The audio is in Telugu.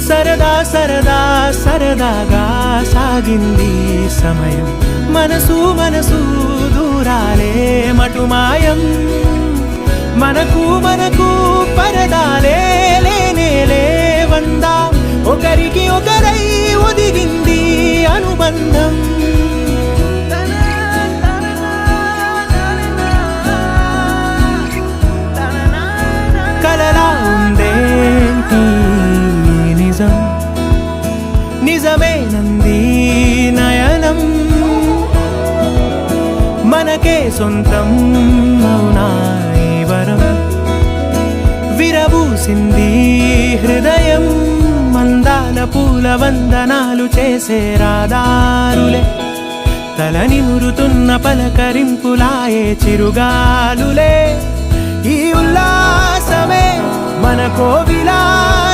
సరదా సరదా సరదాగా సాగింది సమయం, మనసు మనసు దూరాలే మటుమాయం, మనకు మనకు పరదాలే లేనేలే వందా, ఒకరికి ఒకరై ఒదిగింది అనుబంధం. కలలా ఉందేంటి నిజం, నిజమేనంది నయనం, మనకే సొంతం అవునా ఈ వరం, విరబూసింది హృదయం, మందాల పూల వందనాలు చేసే రాదారులే, తల నిమురుతున్న పలకరింపులాయే చిరుగాలులే, ఈ ఉల్లాసమే మనకో విలాసం.